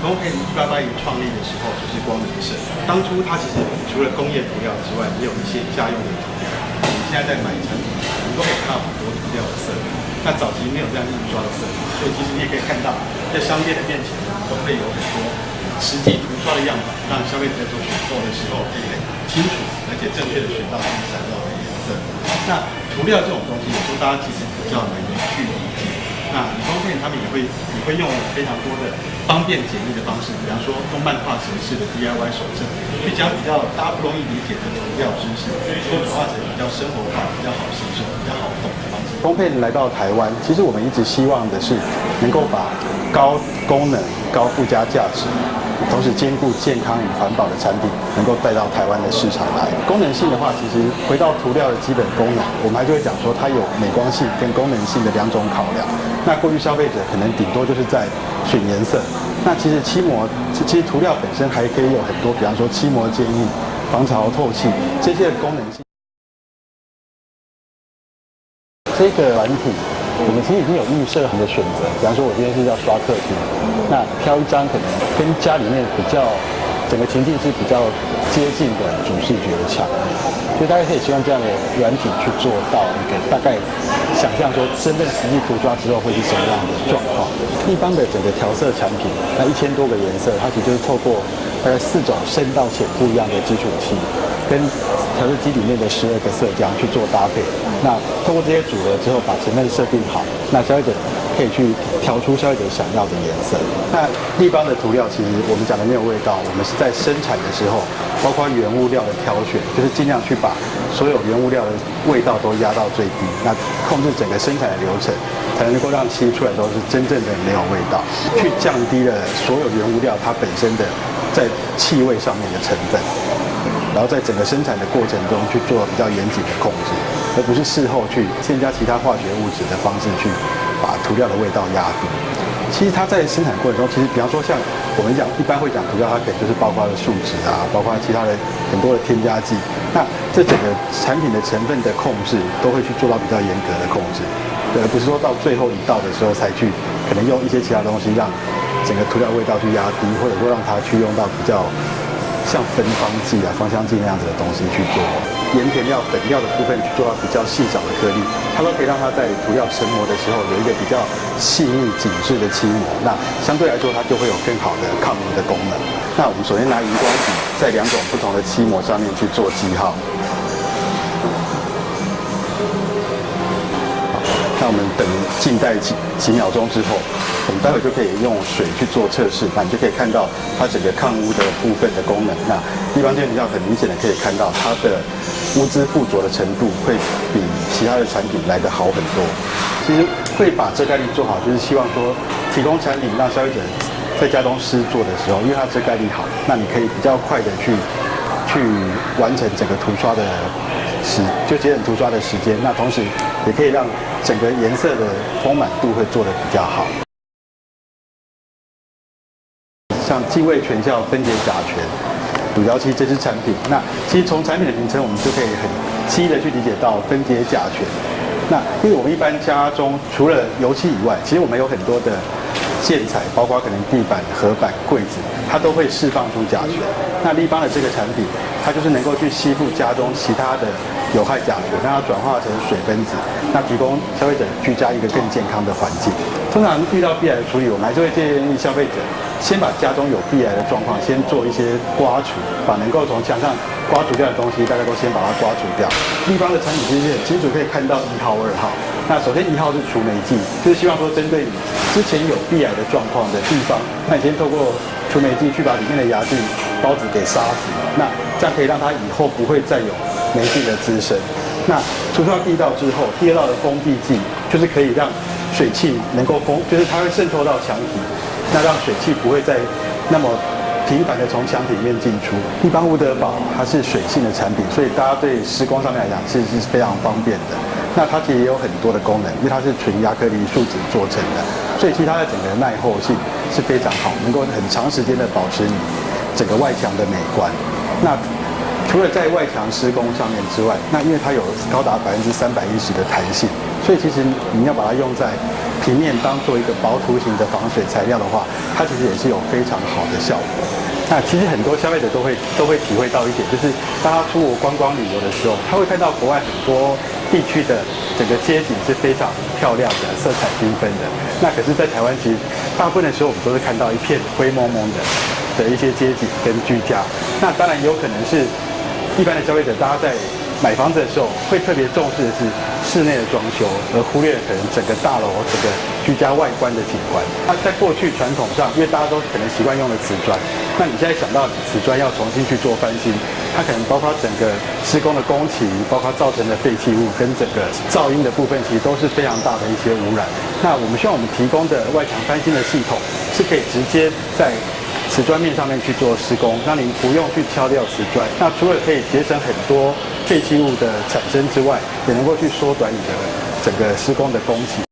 工配188创立的时候就是光能色，当初它其实除了工业涂料之外，也有一些家用的涂料。你现在在买产品，你都可以看到很多涂料的色。那早期没有这样印刷的色，所以其实你也可以看到，在商店的面前都会有很多实际涂刷的样板，让消费者在做选购的时候可以很清楚而且正确的选到自己想要的颜色。那涂料这种东西，有时候大家其实比较难以去理解。那理工片他们也会用非常多的方便简易的方式，比方说用漫画形式的 DIY 手册，去将比较大家不容易理解的涂料知识，都转化成比较生活化、比较好吸收、比较好懂的方式。工配来到台湾，其实我们一直希望的是能够把高功能、高附加价值，同时兼顾健康与环保的产品，能够带到台湾的市场来。功能性的话，其实回到涂料的基本功能，我们还是会讲说它有美光性跟功能性的两种考量。那过去消费者可能顶多就是在选颜色，那其实其实涂料本身还可以有很多，比方说漆膜坚硬、防潮透气这些的功能性。这个软体，我们其实已经有预设很多选择，比方说我今天是要刷客厅，那挑一张可能跟家里面比较整个情境是比较接近的主视觉的墙，所以大家可以希望这样的软体去做到一个大概想象说真正实际涂刷之后会是什么样的状况。一般的整个调色产品，那1000多个颜色，它其实就是透过大概4种深到浅不一样的基础漆，跟调色机里面的12个色浆去做搭配。那透过这些组合之后，把成分设定好，那消费者可以去调出消费者想要的颜色。那立邦的涂料其实我们讲的没有味道，我们是在生产的时候，包括原物料的挑选，就是尽量去把所有原物料的味道都压到最低，那控制整个生产的流程，才能够让漆出来都是真正的没有味道，去降低了所有原物料它本身的在气味上面的成分。然后在整个生产的过程中去做比较严谨的控制，而不是事后去添加其他化学物质的方式去把涂料的味道压低。其实它在生产过程中，其实比方说像我们一般会讲涂料，它可能就是包括了树脂啊，包括其他的很多的添加剂。那这整个产品的成分的控制，都会去做到比较严格的控制，而不是说到最后一道的时候才去可能用一些其他东西让整个涂料味道去压低，或者说让它去用到比较像芬芳剂啊、芳香剂那样子的东西去做，盐甜料、粉料的部分去做到比较细小的颗粒，它都可以让它在涂料成膜的时候有一个比较细腻紧致的漆膜，那相对来说它就会有更好的抗污的功能。那我们首先拿荧光笔在2种不同的漆膜上面去做记号。那我们等静待几秒钟之后，我们待会就可以用水去做测试，那你就可以看到它整个抗污的部分的功能。那立邦这涂料很明显的可以看到它的污渍附着的程度会比其他的产品来得好很多。其实会把遮盖力做好，就是希望说提供产品让消费者在家中施作的时候，因为它遮盖力好，那你可以比较快的去完成整个涂刷的就节省涂刷的时间，那同时也可以让整个颜色的丰满度会做得比较好。像净味全效分解甲醛乳胶漆这支产品，那其实从产品的名称我们就可以很轻易的去理解到分解甲醛。那因为我们一般家中除了油漆以外，其实我们有很多的建材，包括可能地板、合板、柜子，它都会释放出甲醛。那立邦的这个产品，它就是能够去吸附家中其他的有害甲醛，让它转化成水分子，那提供消费者居家一个更健康的环境。通常遇到壁癌的处理，我们还是会建议消费者先把家中有壁癌的状况先做一些刮除，把能够从墙上刮除掉的东西，大家都先把它刮除掉。立邦的产品其实很清楚可以看到1号、2号。那首先1号是除霉剂，就是希望说针对你之前有壁癌的状况的地方，那你先透过除霉剂去把里面的芽菌孢子给杀死，那这样可以让它以后不会再有霉菌的滋生。那除到第1道之后，第2道的封闭剂就是可以让水汽能够就是它会渗透到墙体，那让水汽不会再那么频繁的从墙体里面进出。立邦乌德宝它是水性的产品，所以大家对施工上面来讲其实是非常方便的。那它其实也有很多的功能，因为它是纯亚克力树脂做成的，所以其实它的整个耐候性是非常好，能够很长时间的保持你整个外墙的美观。那除了在外墙施工上面之外，那因为它有高达310%的弹性，所以其实你要把它用在平面当做一个薄涂型的防水材料的话，它其实也是有非常好的效果。那其实很多消费者都会体会到一点，就是当他出国观光旅游的时候，他会看到国外很多地区的整个街景是非常漂亮的、色彩缤纷的。那可是，在台湾其实大部分的时候，我们都是看到一片灰蒙蒙的一些街景跟居家。那当然有可能是一般的消费者，大家在买房子的时候会特别重视的是室内的装修，而忽略了可能整个大楼、整个居家外观的景观。那在过去传统上，因为大家都可能习惯用的瓷砖，那你现在想到瓷砖要重新去做翻新，它可能包括整个施工的工期，包括造成的废弃物跟整个噪音的部分，其实都是非常大的一些污染。那我们希望我们提供的外墙翻新的系统，是可以直接在瓷砖面上面去做施工，让您不用去敲掉瓷砖。那除了可以节省很多废弃物的产生之外，也能够去缩短你的整个施工的工期。